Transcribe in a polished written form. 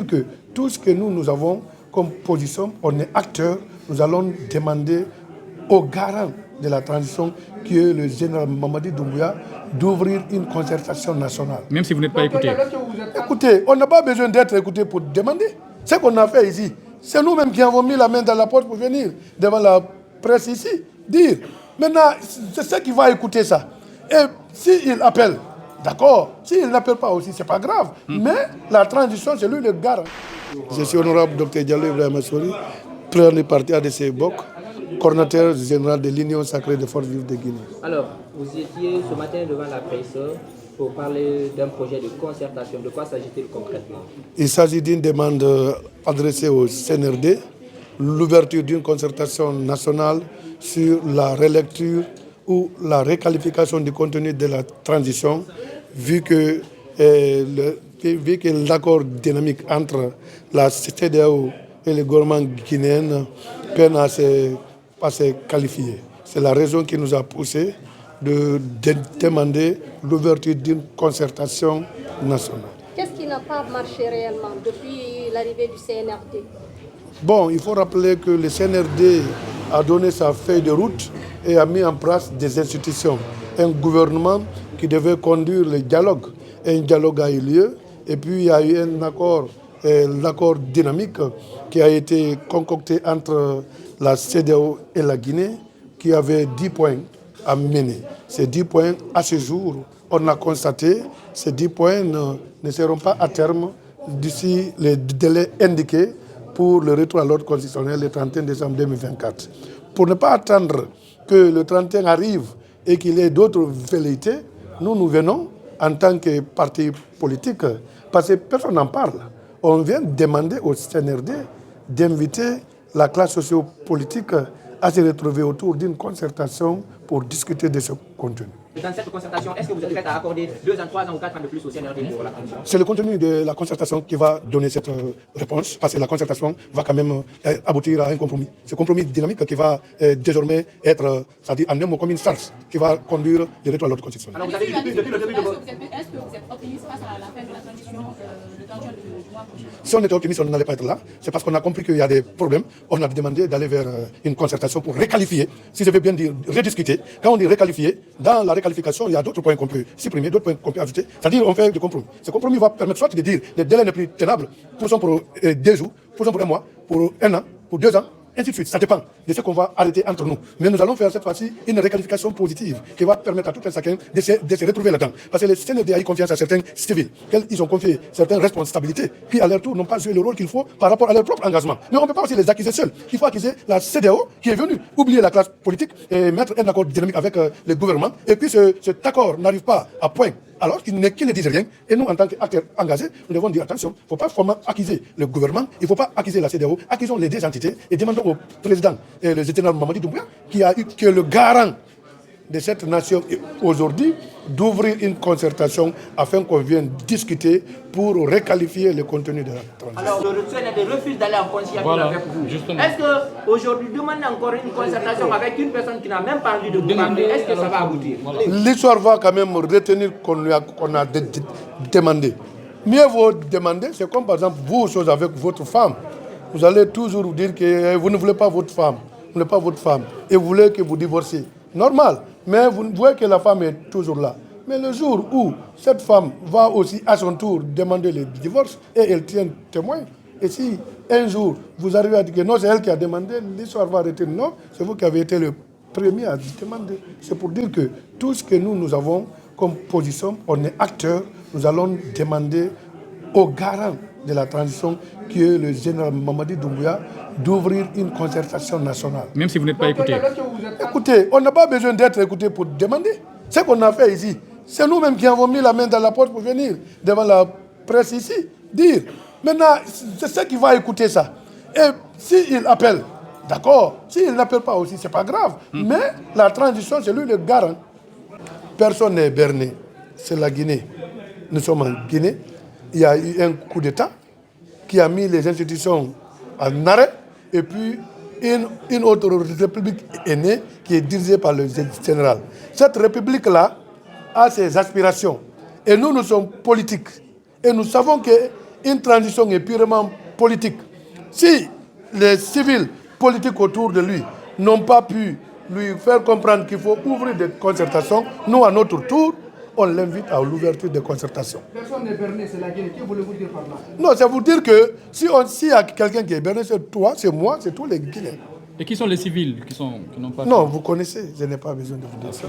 Que tout ce que nous avons comme position, on est acteur, nous allons demander au garant de la transition, qui est le général Mamadi Doumbouya, d'ouvrir une concertation nationale. Même si vous n'êtes pas écouté. Écoutez, on n'a pas besoin d'être écouté pour demander. Ce qu'on a fait ici, c'est nous-mêmes qui avons mis la main dans la porte pour venir devant la presse ici, dire. Maintenant, c'est ce qui va écouter ça. Et s'il appelle, d'accord. S'il n'appelle pas aussi, ce n'est pas grave. Mais la transition, c'est lui le garant. Je suis honorable Dr Diallo Ibrahima Sory, président du parti ADC Bok, coordinateur général de l'Union sacrée des forces vives de Guinée. Alors, vous étiez ce matin devant la presse pour parler d'un projet de concertation. De quoi s'agit-il concrètement? Il s'agit d'une demande adressée au CNRD, l'ouverture d'une concertation nationale sur la relecture ou la réqualification du contenu de la transition, vu que l'accord dynamique entre la CEDEAO et le gouvernement guinéen peine à se qualifier. C'est la raison qui nous a poussé de demander l'ouverture d'une concertation nationale. Qu'est-ce qui n'a pas marché réellement depuis l'arrivée du CNRD? Bon, il faut rappeler que le CNRD a donné sa feuille de route et a mis en place des institutions. Un gouvernement qui devait conduire le dialogue. Un dialogue a eu lieu et puis il y a eu un accord, l'accord dynamique qui a été concocté entre la CEDEAO et la Guinée qui avait 10 points à mener. Ces 10 points, à ce jour, on a constaté, ces 10 points ne seront pas à terme d'ici les délais indiqués pour le retour à l'ordre constitutionnel le 31 décembre 2024. Pour ne pas attendre que le 31 arrive et qu'il y ait d'autres velléités, nous venons en tant que parti politique, parce que personne n'en parle. On vient demander au CNRD d'inviter la classe sociopolitique à se retrouver autour d'une concertation pour discuter de ce contenu. Dans cette concertation, est-ce que vous êtes prêt à accorder 2 ans, 3 ans ou 4 ans de plus au CNRD pour la transition? C'est le contenu de la concertation qui va donner cette réponse, parce que la concertation va quand même aboutir à un compromis. Ce compromis dynamique qui va désormais être, c'est-à-dire en un mot comme une start, qui va conduire le retour à l'ordre constitutionnel. Alors, est-ce que vous êtes optimiste face à la fin de la transition le 31 du mois prochain? Si on était optimiste, on n'allait pas être là. C'est parce qu'on a compris qu'il y a des problèmes. On a demandé d'aller vers une concertation pour réqualifier, si je veux bien dire rediscuter. Quand on dit réqualifier, dans la réqualification, il y a d'autres points qu'on peut supprimer, d'autres points qu'on peut ajouter. C'est-à-dire on fait des compromis. Ce compromis va permettre soit de dire le délai n'est plus tenable pour 2 jours, pour 1 mois, pour 1 an, pour 2 ans, ainsi de suite. Ça dépend de ce qu'on va arrêter entre nous. Mais nous allons faire cette fois-ci une réqualification positive qui va permettre à tout un chacun de se retrouver là-dedans. Parce que le CNRD a eu confiance à certains civils, ils ont confié certaines responsabilités, qui à leur tour n'ont pas joué le rôle qu'il faut par rapport à leur propre engagement. Mais on ne peut pas aussi les accuser seuls. Il faut accuser la CEDEAO qui est venue oublier la classe politique et mettre un accord dynamique avec le gouvernement. Et puis cet accord n'arrive pas à point, alors qu'il ne disent rien. Et nous, en tant qu'acteurs engagés, nous devons dire attention, il ne faut pas forcément accuser le gouvernement, il ne faut pas accuser la CEDEAO, accusons les deux entités et demandons au président, le général Mamadi Doumbouya, qui est le garant de cette nation aujourd'hui, d'ouvrir une concertation afin qu'on vienne discuter pour réqualifier le contenu de la transition. Alors, le CNRD refuse d'aller en conciliation avec vous. Est-ce qu'aujourd'hui, demander encore une concertation avec une personne qui n'a même pas envie de vous parler, est-ce que ça va aboutir? L'histoire va quand même retenir qu'on a demandé. Mieux vaut demander, c'est comme par exemple vous, chose avec votre femme. Vous allez toujours vous dire que vous ne voulez pas votre femme, vous ne voulez pas votre femme, et vous voulez que vous divorciez. Normal, mais vous voyez que la femme est toujours là. Mais le jour où cette femme va aussi à son tour demander le divorce, et elle tient témoin, et si un jour vous arrivez à dire que non, c'est elle qui a demandé, l'histoire va arrêter. Non, c'est vous qui avez été le premier à demander. C'est pour dire que tout ce que nous avons comme position, on est acteur, nous allons demander au garant de la transition, qui est le général Mamadi Doumbouya, d'ouvrir une concertation nationale. Même si vous n'êtes pas écouté. Écoutez, on n'a pas besoin d'être écouté pour demander. Ce qu'on a fait ici, c'est nous-mêmes qui avons mis la main dans la porte pour venir devant la presse ici, dire. Maintenant, c'est ce qui va écouter ça. Et s'il appelle, d'accord. S'il n'appelle pas aussi, ce n'est pas grave. Mais la transition, c'est lui le garant. Personne n'est berné. C'est la Guinée. Nous sommes en Guinée. Il y a eu un coup d'État qui a mis les institutions en arrêt. Et puis, une autre république est née qui est dirigée par le général. Cette république-là a ses aspirations. Et nous sommes politiques. Et nous savons qu'il une transition est purement politique. Si les civils politiques autour de lui n'ont pas pu lui faire comprendre qu'il faut ouvrir des concertations, nous, à notre tour, on l'invite à l'ouverture des concertations. Personne n'est berné, c'est la Guinée. Que voulez-vous dire par là? Non, c'est vous dire que s'il y a quelqu'un qui est berné, c'est toi, c'est moi, c'est tous les Guinéens. Et qui sont les civils qui n'ont pas... Non, vous connaissez, je n'ai pas besoin de vous dire ça.